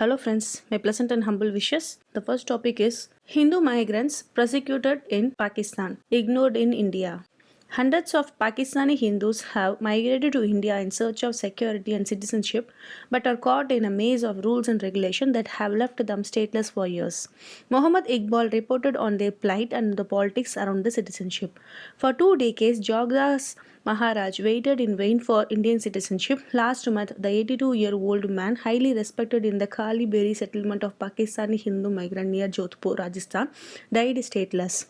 Hello friends, my pleasant and humble wishes. The first topic is Hindu migrants persecuted in Pakistan, ignored in India. Hundreds of Pakistani Hindus have migrated to India in search of security and citizenship, but are caught in a maze of rules and regulations that have left them stateless for years. Muhammad Iqbal reported on their plight and the politics around the citizenship. For 2 decades, Jogdas Maharaj waited in vain for Indian citizenship. Last month, the 82-year-old man, highly respected in the Kali Berry settlement of Pakistani Hindu migrant near Jodhpur, Rajasthan, died stateless.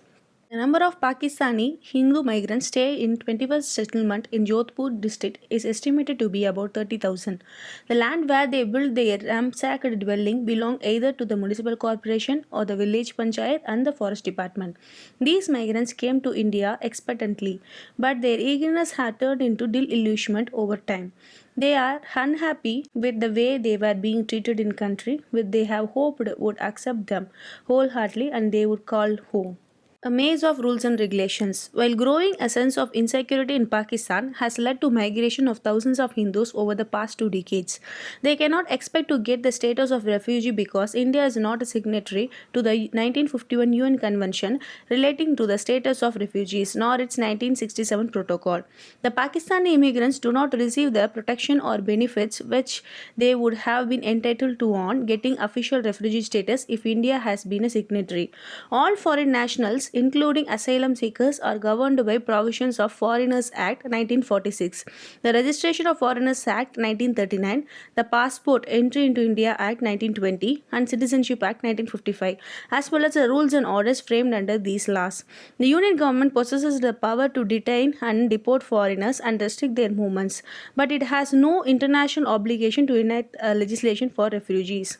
The number of Pakistani Hindu migrants stay in 21st settlement in Jodhpur district is estimated to be about 30,000. The land where they built their ramshacked dwelling belong either to the municipal corporation or the village panchayat and the forest department. These migrants came to India expectantly, but their eagerness had turned into disillusionment over time. They are unhappy with the way they were being treated in country which they have hoped would accept them wholeheartedly and they would call home. A maze of rules and regulations. While growing a sense of insecurity in Pakistan has led to migration of thousands of Hindus over the past 2 decades, they cannot expect to get the status of refugee because India is not a signatory to the 1951 UN Convention relating to the status of refugees nor its 1967 protocol. The Pakistani immigrants do not receive the protection or benefits which they would have been entitled to on getting official refugee status if India has been a signatory. All foreign nationals including asylum seekers, are governed by provisions of Foreigners Act 1946, the Registration of Foreigners Act 1939, the Passport Entry into India Act 1920, and Citizenship Act 1955, as well as the rules and orders framed under these laws. The Union government possesses the power to detain and deport foreigners and restrict their movements, but it has no international obligation to enact legislation for refugees.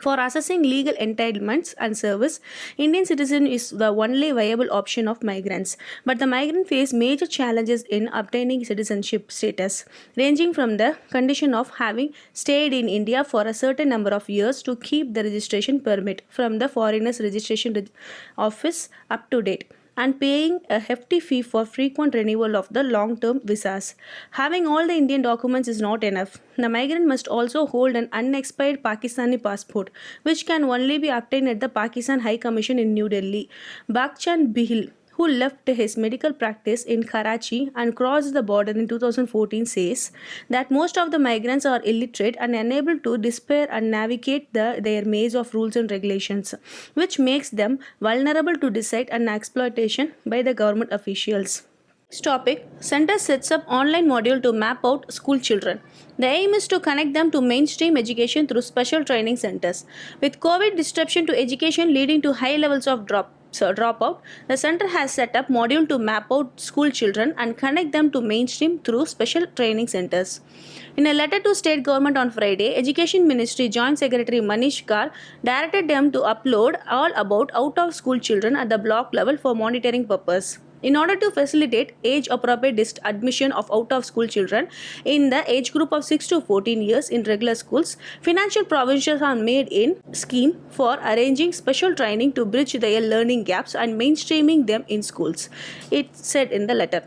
For assessing legal entitlements and service, Indian citizen is the only viable option of migrants. But the migrant face major challenges in obtaining citizenship status, ranging from the condition of having stayed in India for a certain number of years to keep the registration permit from the Foreigners Registration Office up to date, and paying a hefty fee for frequent renewal of the long-term visas. Having all the Indian documents is not enough. The migrant must also hold an unexpired Pakistani passport, which can only be obtained at the Pakistan High Commission in New Delhi. Bakhchan Bihil, who left his medical practice in Karachi and crossed the border in 2014, says that most of the migrants are illiterate and unable to decipher and navigate their maze of rules and regulations, which makes them vulnerable to deceit and exploitation by the government officials. Next topic, Center sets up online module to map out school children. The aim is to connect them to mainstream education through special training centers. With COVID disruption to education leading to high levels of dropout, the center has set up module to map out school children and connect them to mainstream through special training centers. In a letter to state government on Friday, Education Ministry Joint Secretary Manish Kar directed them to upload all about out-of-school children at the block level for monitoring purpose. In order to facilitate age-appropriate admission of out-of-school children in the age group of 6 to 14 years in regular schools, financial provisions are made in scheme for arranging special training to bridge their learning gaps and mainstreaming them in schools, it said in the letter.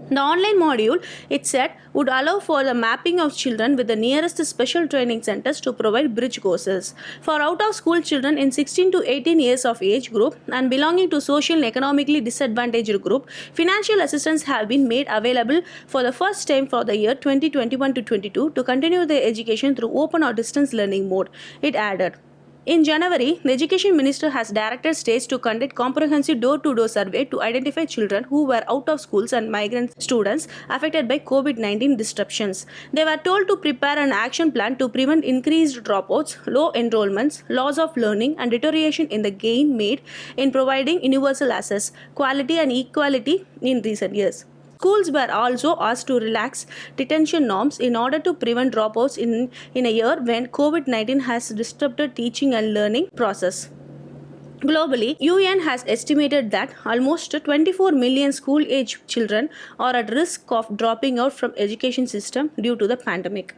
The online module, it said, would allow for the mapping of children with the nearest special training centers to provide bridge courses. For out-of-school children in 16 to 18 years of age group and belonging to social and economically disadvantaged group, financial assistance have been made available for the first time for the year 2021 to 22 to continue their education through open or distance learning mode, it added. In January, the Education Minister has directed states to conduct comprehensive door-to-door survey to identify children who were out of schools and migrant students affected by COVID-19 disruptions. They were told to prepare an action plan to prevent increased dropouts, low enrollments, loss of learning, and deterioration in the gain made in providing universal access, quality, and equality in recent years. Schools were also asked to relax detention norms in order to prevent dropouts in a year when COVID-19 has disrupted teaching and learning process. Globally, UN has estimated that almost 24 million school-age children are at risk of dropping out from education system due to the pandemic.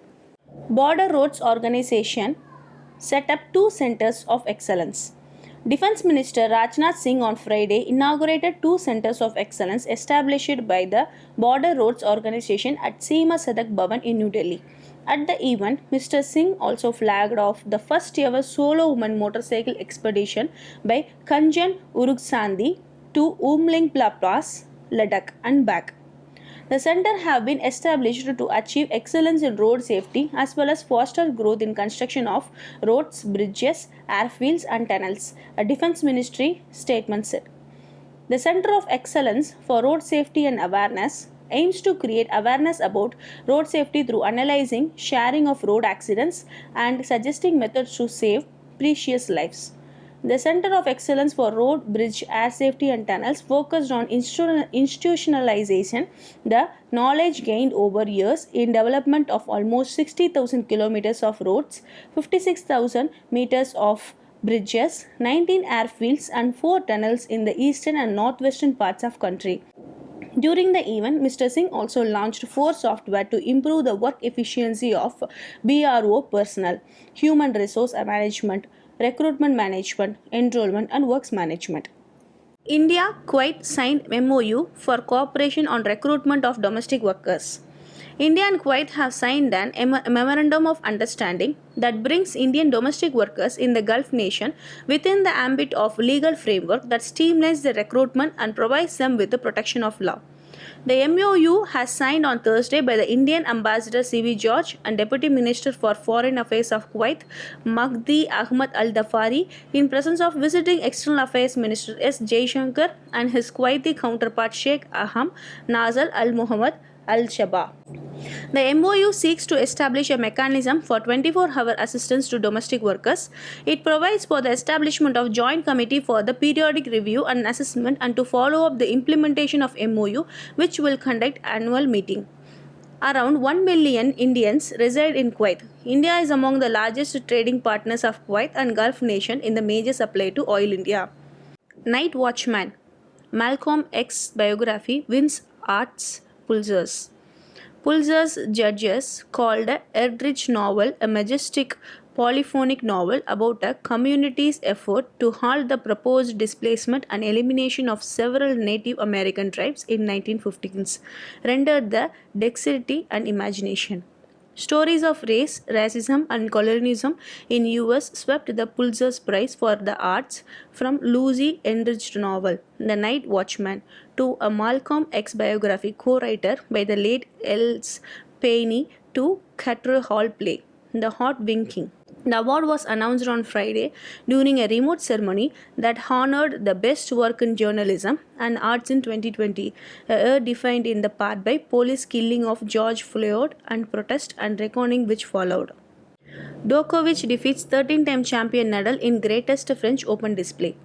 Border Roads Organization set up 2 centers of excellence. Defense Minister Rajnath Singh on Friday inaugurated two centers of excellence established by the Border Roads Organization at Seema Sadak Bhavan in New Delhi. At the event, Mr. Singh also flagged off the first ever solo woman motorcycle expedition by Kanjan Urugsandi to Umling Pass, Ladakh and back. The center have been established to achieve excellence in road safety as well as foster growth in construction of roads, bridges, airfields and tunnels, a Defense Ministry statement said. The Center of Excellence for Road Safety and Awareness aims to create awareness about road safety through analyzing, sharing of road accidents and suggesting methods to save precious lives. The Center of Excellence for Road, Bridge, Air Safety and Tunnels focused on institutionalization, the knowledge gained over years in development of almost 60,000 kilometers of roads, 56,000 meters of bridges, 19 airfields and 4 tunnels in the eastern and northwestern parts of country. During the event, Mr. Singh also launched 4 software to improve the work efficiency of BRO personnel, human resource management, recruitment management, enrollment and works management. India Kuwait signed MOU for cooperation on recruitment of domestic workers. India and Kuwait have signed a memorandum of understanding that brings Indian domestic workers in the Gulf nation within the ambit of legal framework that streamlines the recruitment and provides them with the protection of law. The MOU has signed on Thursday by the Indian Ambassador C.V. George and Deputy Minister for Foreign Affairs of Kuwait, Mahdi Ahmad Al-Dhafari, in presence of visiting External Affairs Minister S. Jaishankar and his Kuwaiti counterpart Sheikh Aham Nazal Al-Muhammad Al-Shaba. The MOU seeks to establish a mechanism for 24-hour assistance to domestic workers. It provides for the establishment of joint committee for the periodic review and assessment and to follow up the implementation of MOU, which will conduct annual meeting. Around 1 million Indians reside in Kuwait. India is among the largest trading partners of Kuwait and Gulf nation in the major supply to Oil India. Night Watchman, Malcolm X biography wins arts pulsars. Pulsar's judges called the Eldridge novel a majestic polyphonic novel about a community's effort to halt the proposed displacement and elimination of several Native American tribes in 1915s, rendered the dexterity and imagination. Stories of race, racism and colonialism in US swept the Pulitzer Prize for the Arts from Lucy Eldridge's novel, The Night Watchman, to a Malcolm X biography co-writer by the late Els Payne to Cathedral Hall play, The Hot Wing King. The award was announced on Friday during a remote ceremony that honored the best work in journalism and arts in 2020, a year defined in the part by police killing of George Floyd and protest and reckoning which followed. Djokovic defeats 13-time champion Nadu in greatest French Open display.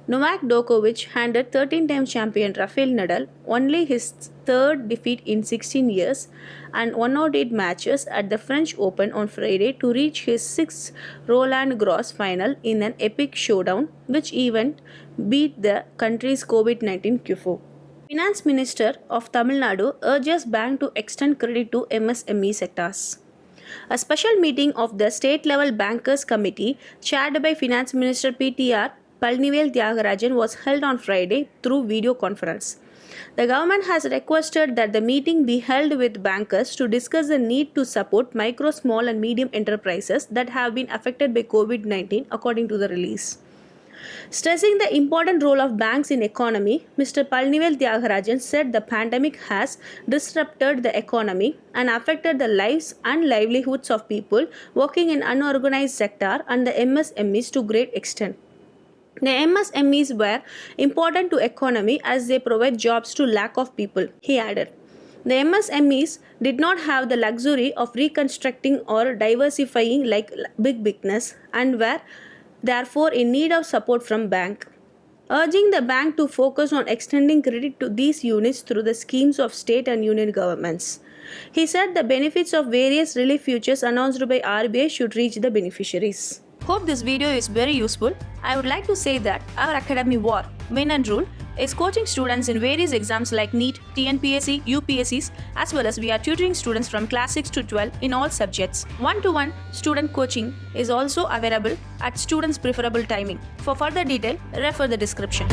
Novak Djokovic handed 13-time champion Rafael Nadal only his third defeat in 16 years and 108 matches at the French Open on Friday to reach his 6th Roland Garros final in an epic showdown, which event beat the country's COVID-19 QFO. Finance Minister of Tamil Nadu urges bank to extend credit to MSME sectors. A special meeting of the state-level bankers committee chaired by Finance Minister PTR Palnivel Tyagarajan was held on Friday through video conference. The government has requested that the meeting be held with bankers to discuss the need to support micro, small and medium enterprises that have been affected by COVID-19, according to the release. Stressing the important role of banks in economy, Mr. Palnivel Tyagarajan said the pandemic has disrupted the economy and affected the lives and livelihoods of people working in unorganized sector and the MSMEs to great extent. The MSMEs were important to economy as they provide jobs to lakh of people, he added. The MSMEs did not have the luxury of reconstructing or diversifying like big business and were therefore in need of support from bank, urging the bank to focus on extending credit to these units through the schemes of state and union governments. He said the benefits of various relief features announced by RBI should reach the beneficiaries. Hope this video is very useful. I would like to say that our academy war, Win and Rule, is coaching students in various exams like NEET, TNPSC, UPSCs, as well as we are tutoring students from class 6 to 12 in all subjects. One-to-one student coaching is also available at students' preferable timing. For further detail, refer the description.